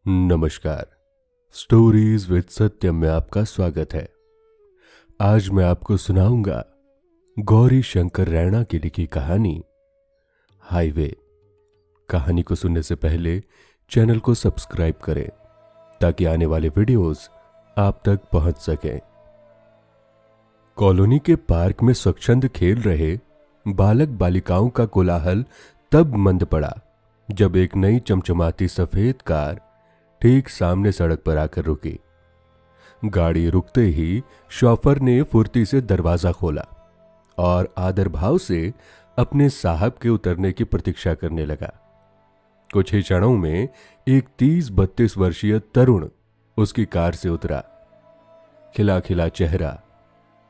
नमस्कार। Stories with सत्यम में आपका स्वागत है। आज मैं आपको सुनाऊंगा गौरी शंकर रैना की लिखी कहानी हाईवे। कहानी को सुनने से पहले चैनल को सब्सक्राइब करें ताकि आने वाले वीडियोस आप तक पहुंच सकें। कॉलोनी के पार्क में स्वच्छंद खेल रहे बालक बालिकाओं का कोलाहल तब मंद पड़ा जब एक नई चमचमाती सफेद कार ठीक सामने सड़क पर आकर रुकी। गाड़ी रुकते ही शॉफर ने फुर्ती से दरवाजा खोला और आदर भाव से अपने साहब के उतरने की प्रतीक्षा करने लगा। कुछ ही क्षणों में एक 30-32 वर्षीय तरुण उसकी कार से उतरा। खिला खिला चेहरा,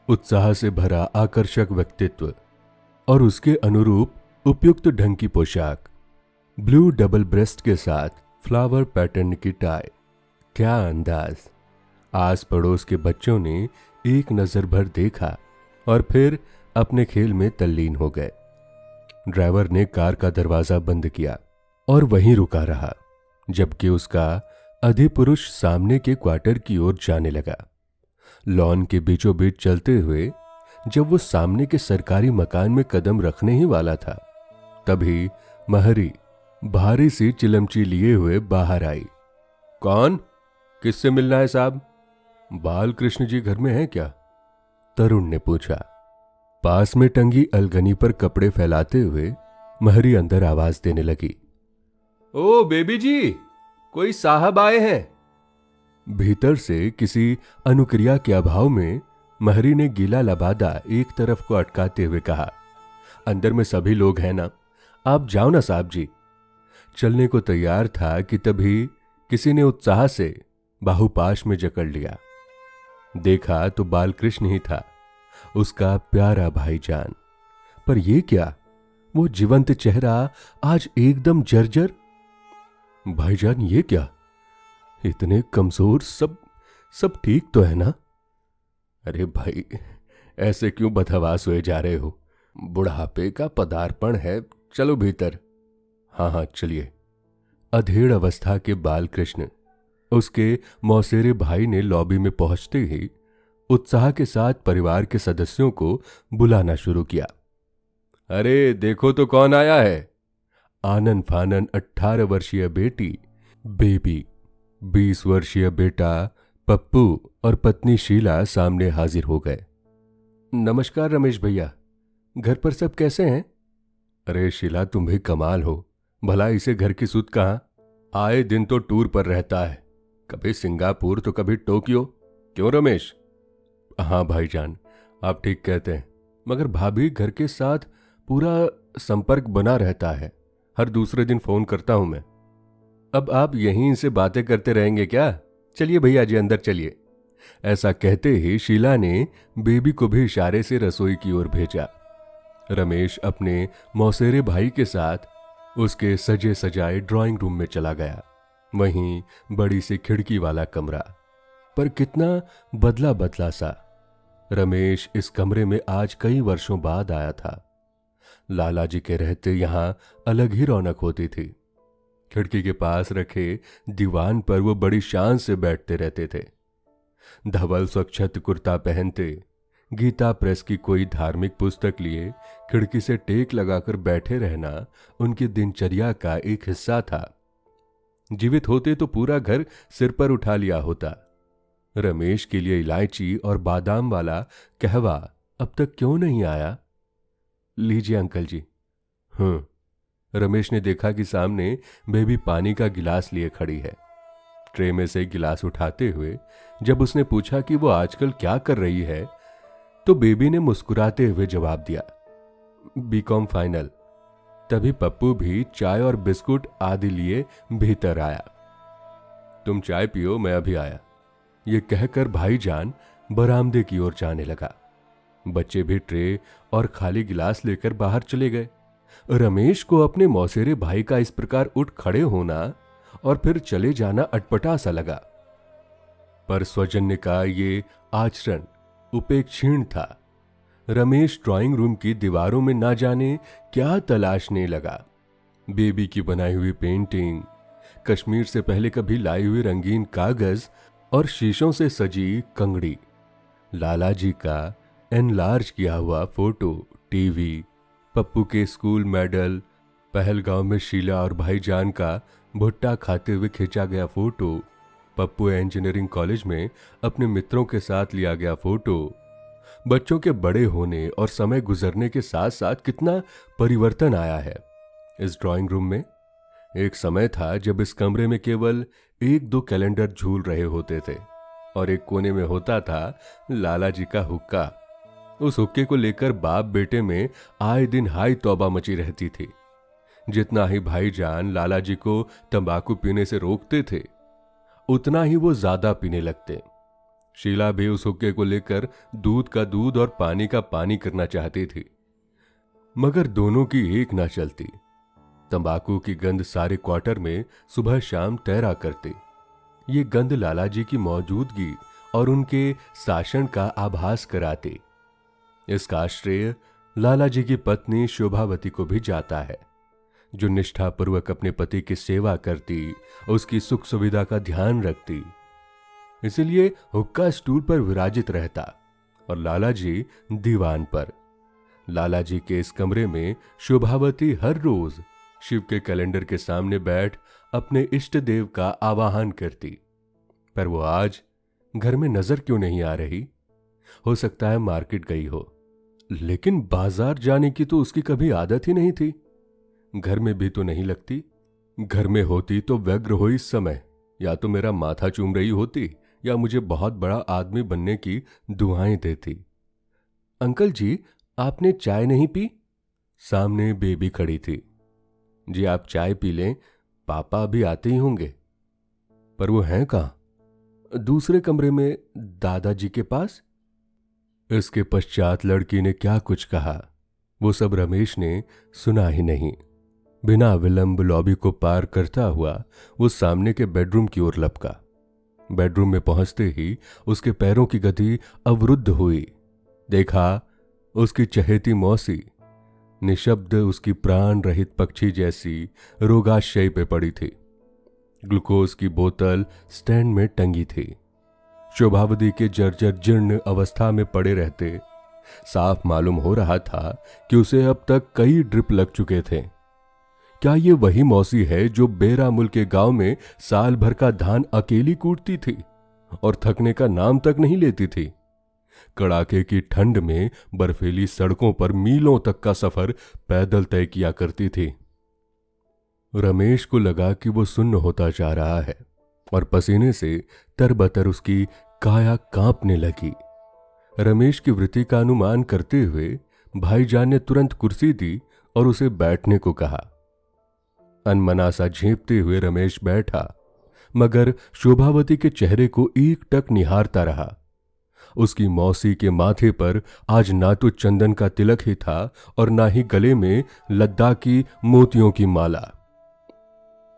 उत्साह से भरा आकर्षक व्यक्तित्व और उसके अनुरूप उपयुक्त ढंग की पोशाक, ब्लू डबल ब्रेस्ट के साथ फ्लावर पैटर्न की टाई। क्या अंदाज! आस पड़ोस के बच्चों ने एक नजर भर देखा और फिर अपने खेल में तल्लीन हो गए। ड्राइवर ने कार का दरवाजा बंद किया और वहीं रुका रहा जबकि उसका अधिपुरुष सामने के क्वार्टर की ओर जाने लगा। लॉन के बीचों बीच चलते हुए जब वो सामने के सरकारी मकान में कदम रखने ही वाला था, तभी महरी भारी सी चिलमची लिए हुए बाहर आई। कौन? किससे मिलना है साहब? बाल कृष्ण जी घर में हैं क्या? तरुण ने पूछा। पास में टंगी अलगनी पर कपड़े फैलाते हुए महरी अंदर आवाज देने लगी। ओ बेबी जी, कोई साहब आए हैं। भीतर से किसी अनुक्रिया के अभाव में महरी ने गीला लबादा एक तरफ को अटकाते हुए कहा, अंदर में सभी लोग हैं ना, आप जाओ ना साहब जी। चलने को तैयार था कि तभी किसी ने उत्साह से बाहुपाश में जकड़ लिया। देखा तो बालकृष्ण ही था, उसका प्यारा भाईजान। पर यह क्या, वो जीवंत चेहरा आज एकदम जर्जर। भाईजान ये क्या, इतने कमजोर, सब ठीक तो है ना? अरे भाई, ऐसे क्यों बदहवास हुए जा रहे हो? बुढ़ापे का पदार्पण है, चलो भीतर। हाँ चलिए। अधेड़ अवस्था के बालकृष्ण उसके मौसेरे भाई ने लॉबी में पहुंचते ही उत्साह के साथ परिवार के सदस्यों को बुलाना शुरू किया। अरे देखो तो कौन आया है। आनन फानन 18 वर्षीय बेटी बेबी, 20 वर्षीय बेटा पप्पू और पत्नी शीला सामने हाजिर हो गए। नमस्कार रमेश भैया, घर पर सब कैसे हैं? अरे शीला, तुम भी कमाल हो। भला इसे घर की सुध कहां? आए दिन तो टूर पर रहता है, कभी सिंगापुर तो कभी टोक्यो। क्यों रमेश? हाँ भाईजान, आप ठीक कहते हैं, मगर भाभी घर के साथ पूरा संपर्क बना रहता है। हर दूसरे दिन फोन करता हूं मैं। अब आप यहीं से बातें करते रहेंगे क्या? चलिए भैया जी, अंदर चलिए। ऐसा कहते ही शीला ने बेबी को भी इशारे से रसोई की ओर भेजा। रमेश अपने मौसेरे भाई के साथ उसके सजे सजाए ड्राइंग रूम में चला गया। वहीं बड़ी सी खिड़की वाला कमरा, पर कितना बदला बदला सा। रमेश इस कमरे में आज कई वर्षों बाद आया था। लाला जी के रहते यहां अलग ही रौनक होती थी। खिड़की के पास रखे दीवान पर वो बड़ी शान से बैठते रहते थे। धवल स्वच्छत कुर्ता पहनते, गीता प्रेस की कोई धार्मिक पुस्तक लिए खिड़की से टेक लगाकर बैठे रहना उनकी दिनचर्या का एक हिस्सा था। जीवित होते तो पूरा घर सिर पर उठा लिया होता। रमेश के लिए इलायची और बादाम वाला कहवा अब तक क्यों नहीं आया? लीजिए अंकल जी। रमेश ने देखा कि सामने बेबी पानी का गिलास लिए खड़ी है। ट्रे में से गिलास उठाते हुए जब उसने पूछा कि वो आजकल क्या कर रही है, तो बेबी ने मुस्कुराते हुए जवाब दिया, बीकॉम फाइनल। तभी पप्पू भी चाय और बिस्कुट आदि लिए भीतर आया। तुम चाय पियो, मैं अभी आया। ये कहकर भाईजान बरामदे की ओर जाने लगा। बच्चे भी ट्रे और खाली गिलास लेकर बाहर चले गए। रमेश को अपने मौसेरे भाई का इस प्रकार उठ खड़े होना और फिर चले जाना अटपटा सा लगा, पर स्वजन्य का ये आचरण उपेक्षीण था। रमेश ड्राइंग रूम की दीवारों में ना जाने क्या तलाशने लगा। बेबी की बनाई हुई पेंटिंग, कश्मीर से पहले कभी लाई हुई रंगीन कागज और शीशों से सजी कंगड़ी, लाला जी का एनलार्ज किया हुआ फोटो, टीवी, पप्पू के स्कूल मेडल, पहलगांव में शीला और भाईजान का भुट्टा खाते हुए खींचा गया फोटो, पप्पू इंजीनियरिंग कॉलेज में अपने मित्रों के साथ लिया गया फोटो। बच्चों के बड़े होने और समय गुजरने के साथ साथ कितना परिवर्तन आया है इस ड्राइंग रूम में। एक समय था जब इस कमरे में केवल 1-2 कैलेंडर झूल रहे होते थे और एक कोने में होता था लाला जी का हुक्का। उस हुक्के को लेकर बाप बेटे में आए दिन हाय तौबा मची रहती थी। जितना ही भाईजान लाला जी को तंबाकू पीने से रोकते थे, उतना ही वो ज्यादा पीने लगते। शीला भी उस हुक्के को लेकर दूध का दूध और पानी का पानी करना चाहती थी, मगर दोनों की एक ना चलती। तंबाकू की गंध सारे क्वार्टर में सुबह शाम तैरा करती। ये गंध लाला जी की मौजूदगी और उनके शासन का आभास कराती। इसका श्रेय लाला जी की पत्नी शोभावती को भी जाता है, जो निष्ठापूर्वक अपने पति की सेवा करती, उसकी सुख सुविधा का ध्यान रखती। इसलिए हुक्का स्टूल पर विराजित रहता और लाला जी दीवान पर। लाला जी के इस कमरे में शोभावती हर रोज शिव के कैलेंडर के सामने बैठ अपने इष्ट देव का आवाहन करती। पर वो आज घर में नजर क्यों नहीं आ रही? हो सकता है मार्केट गई हो, लेकिन बाजार जाने की तो उसकी कभी आदत ही नहीं थी। घर में भी तो नहीं लगती। घर में होती तो व्यग्र हो इस समय, या तो मेरा माथा चूम रही होती या मुझे बहुत बड़ा आदमी बनने की दुआएं देती। अंकल जी, आपने चाय नहीं पी? सामने बेबी खड़ी थी। जी आप चाय पी लें, पापा अभी आते ही होंगे। पर वो हैं कहाँ? दूसरे कमरे में दादाजी के पास। इसके पश्चात लड़की ने क्या कुछ कहा वो सब रमेश ने सुना ही नहीं। बिना विलंब लॉबी को पार करता हुआ वो सामने के बेडरूम की ओर लपका। बेडरूम में पहुंचते ही उसके पैरों की गति अवरुद्ध हुई। देखा, उसकी चहेती मौसी निशब्द उसकी प्राण रहित पक्षी जैसी रोगाशय पे पड़ी थी। ग्लूकोज की बोतल स्टैंड में टंगी थी। शोभावती के जर्जर जीर्ण अवस्था में पड़े रहते साफ मालूम हो रहा था कि उसे अब तक कई ड्रिप लग चुके थे। क्या ये वही मौसी है जो बेरामुल के गांव में साल भर का धान अकेली कूटती थी और थकने का नाम तक नहीं लेती थी? कड़ाके की ठंड में बर्फीली सड़कों पर मीलों तक का सफर पैदल तय किया करती थी। रमेश को लगा कि वो सुन्न होता जा रहा है और पसीने से तरबतर उसकी काया कांपने लगी। रमेश की वृत्ति का अनुमान करते हुए भाईजान ने तुरंत कुर्सी दी और उसे बैठने को कहा। अनमना सा झेंपते हुए रमेश बैठा, मगर शोभावती के चेहरे को एकटक निहारता रहा। उसकी मौसी के माथे पर आज ना तो चंदन का तिलक ही था और ना ही गले में लद्दाखी मोतियों की माला।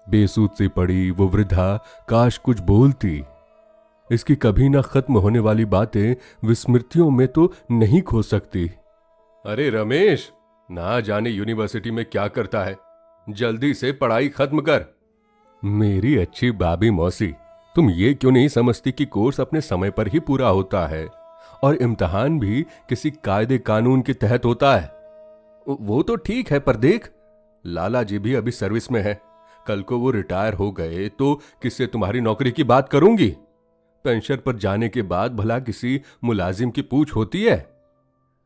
बेसूद सी पड़ी वो वृद्धा काश कुछ बोलती। इसकी कभी ना खत्म होने वाली बातें विस्मृतियों में तो नहीं खो सकती। अरे रमेश, ना जाने यूनिवर्सिटी में क्या करता है, जल्दी से पढ़ाई खत्म कर। मेरी अच्छी बाबी मौसी, तुम ये क्यों नहीं समझती कि कोर्स अपने समय पर ही पूरा होता है और इम्तिहान भी किसी कायदे कानून के तहत होता है। वो तो ठीक है, पर देख, लाला जी भी अभी सर्विस में है। कल को वो रिटायर हो गए तो किससे तुम्हारी नौकरी की बात करूंगी? पेंशन पर जाने के बाद भला किसी मुलाजिम की पूछ होती है?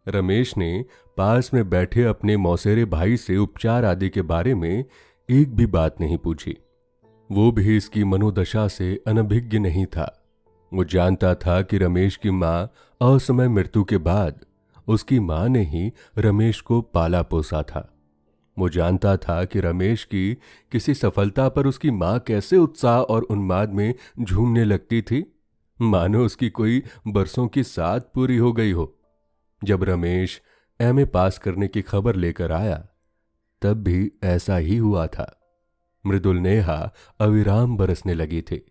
रमेश ने पास में बैठे अपने मौसेरे भाई से उपचार आदि के बारे में एक भी बात नहीं पूछी। वो भी इसकी मनोदशा से अनभिज्ञ नहीं था। वो जानता था कि रमेश की मां असमय मृत्यु के बाद उसकी मां ने ही रमेश को पाला पोसा था। वो जानता था कि रमेश की किसी सफलता पर उसकी मां कैसे उत्साह और उन्माद में झूमने लगती थी, मानो उसकी कोई बरसों की साथ पूरी हो गई हो। जब रमेश एमए पास करने की खबर लेकर आया, तब भी ऐसा ही हुआ था। मृदुल नेहा अविराम बरसने लगी थी।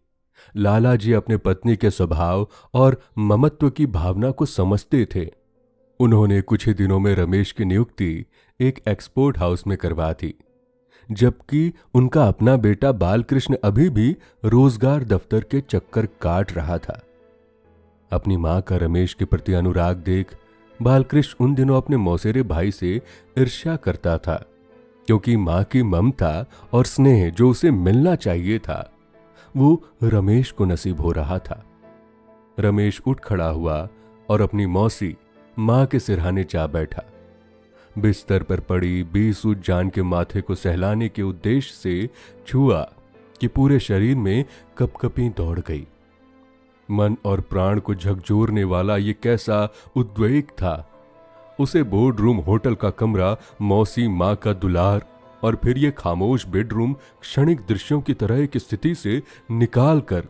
लाला जी अपने पत्नी के स्वभाव और ममत्व की भावना को समझते थे। उन्होंने कुछ ही दिनों में रमेश की नियुक्ति एक एक्सपोर्ट हाउस में करवा दी, जबकि उनका अपना बेटा बालकृष्ण अभी भी रोजगार दफ्तर के चक्कर काट रहा था। अपनी मां का रमेश के प्रति अनुराग देख बालकृष्ण उन दिनों अपने मौसेरे भाई से ईर्ष्या करता था, क्योंकि मां की ममता और स्नेह जो उसे मिलना चाहिए था वो रमेश को नसीब हो रहा था। रमेश उठ खड़ा हुआ और अपनी मौसी मां के सिरहाने जा बैठा। बिस्तर पर पड़ी बेसुध जान के माथे को सहलाने के उद्देश्य से छुआ कि पूरे शरीर में कपकपी दौड़ गई। मन और प्राण को झकझोरने वाला ये कैसा उद्वेग था। उसे बोर्ड रूम होटल का कमरा, मौसी मां का दुलार और फिर ये खामोश बेडरूम क्षणिक दृश्यों की तरह एक स्थिति से निकालकर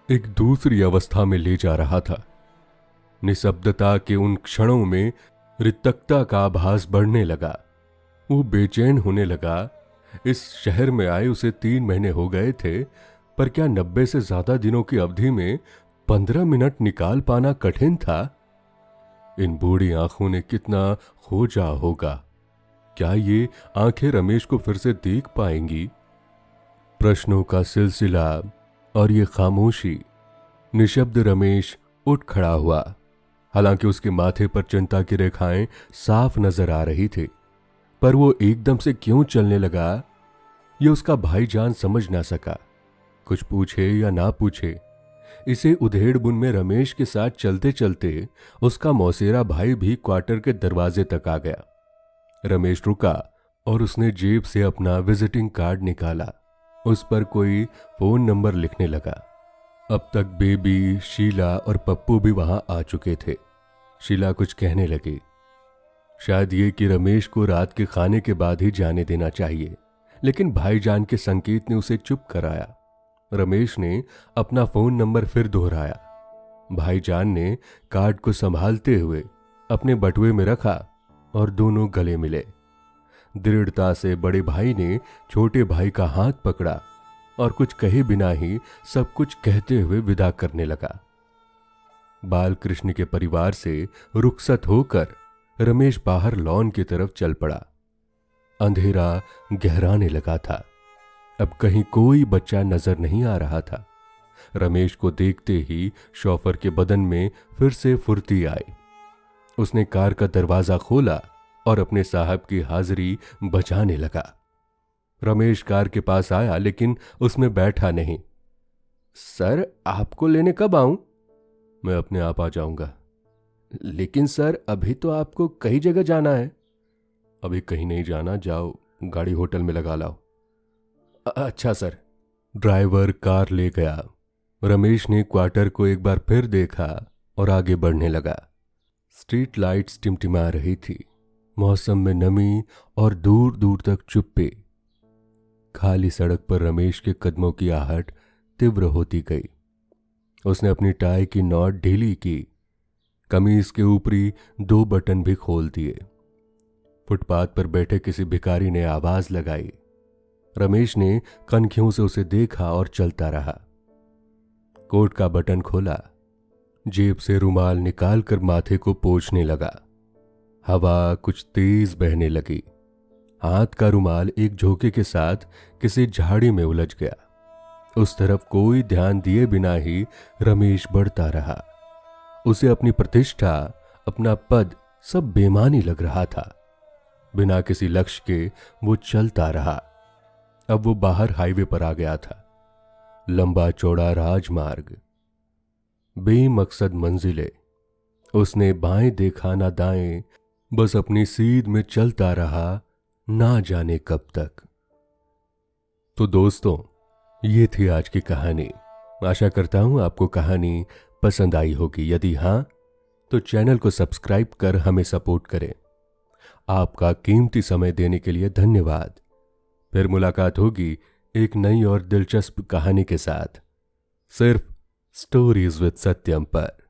एक दूसरी अवस्था में ले जा रहा था। निशब्दता के उन क्षणों में रिक्तता का आभास बढ़ने लगा। वो बेचैन होने लगा। इस शहर में आए उसे 3 महीने हो गए थे, पर क्या 90 से ज्यादा दिनों की अवधि में 15 मिनट निकाल पाना कठिन था? इन बूढ़ी आंखों ने कितना खोजा होगा। क्या ये आंखें रमेश को फिर से देख पाएंगी? प्रश्नों का सिलसिला और ये खामोशी। निशब्द रमेश उठ खड़ा हुआ। हालांकि उसके माथे पर चिंता की रेखाएं साफ नजर आ रही थी, पर वो एकदम से क्यों चलने लगा ये उसका भाईजान समझ ना सका। कुछ पूछे या ना पूछे, इसे उधेड़-बुन में रमेश के साथ चलते चलते उसका मौसेरा भाई भी क्वार्टर के दरवाजे तक आ गया। रमेश रुका और उसने जेब से अपना विजिटिंग कार्ड निकाला। उस पर कोई फोन नंबर लिखने लगा। अब तक बेबी, शीला और पप्पू भी वहां आ चुके थे। शीला कुछ कहने लगी, शायद ये कि रमेश को रात के खाने के बाद ही जाने देना चाहिए, लेकिन भाईजान के संकेत ने उसे चुप कराया। रमेश ने अपना फोन नंबर फिर दोहराया। भाईजान ने कार्ड को संभालते हुए अपने बटुए में रखा और दोनों गले मिले। दृढ़ता से बड़े भाई ने छोटे भाई का हाथ पकड़ा और कुछ कहे बिना ही सब कुछ कहते हुए विदा करने लगा। बालकृष्ण के परिवार से रुखसत होकर रमेश बाहर लॉन की तरफ चल पड़ा। अंधेरा गहराने लगा था। अब कहीं कोई बच्चा नजर नहीं आ रहा था। रमेश को देखते ही शॉफर के बदन में फिर से फुर्ती आई। उसने कार का दरवाजा खोला और अपने साहब की हाजिरी बचाने लगा। रमेश कार के पास आया, लेकिन उसमें बैठा नहीं। सर, आपको लेने कब आऊं? मैं अपने आप आ जाऊंगा। लेकिन सर, अभी तो आपको कई जगह जाना है। अभी कहीं नहीं जाना, जाओ गाड़ी होटल में लगा लाओ। अच्छा सर। ड्राइवर कार ले गया। रमेश ने क्वार्टर को एक बार फिर देखा और आगे बढ़ने लगा। स्ट्रीट लाइट्स टिमटिमा रही थी। मौसम में नमी और दूर दूर तक चुप्पी। खाली सड़क पर रमेश के कदमों की आहट तीव्र होती गई। उसने अपनी टाई की नॉट ढीली की। कमीज के ऊपरी 2 बटन भी खोल दिए। फुटपाथ पर बैठे किसी भिखारी ने आवाज लगाई। रमेश ने कनखियों से उसे देखा और चलता रहा। कोट का बटन खोला। जेब से रुमाल निकालकर माथे को पोंछने लगा। हवा कुछ तेज बहने लगी। हाथ का रुमाल एक झोंके के साथ किसी झाड़ी में उलझ गया। उस तरफ कोई ध्यान दिए बिना ही रमेश बढ़ता रहा। उसे अपनी प्रतिष्ठा, अपना पद सब बेमानी लग रहा था। बिना किसी लक्ष्य के वो चलता रहा। अब वो बाहर हाईवे पर आ गया था। लंबा चौड़ा राजमार्ग, बेमकसद मंजिलें। उसने बाएं देखा ना दाएं, बस अपनी सीध में चलता रहा, ना जाने कब तक। तो दोस्तों, ये थी आज की कहानी। आशा करता हूं आपको कहानी पसंद आई होगी। यदि हां, तो चैनल को सब्सक्राइब कर हमें सपोर्ट करें। आपका कीमती समय देने के लिए धन्यवाद। फिर मुलाकात होगी एक नई और दिलचस्प कहानी के साथ, सिर्फ स्टोरीज विद सत्यम पर।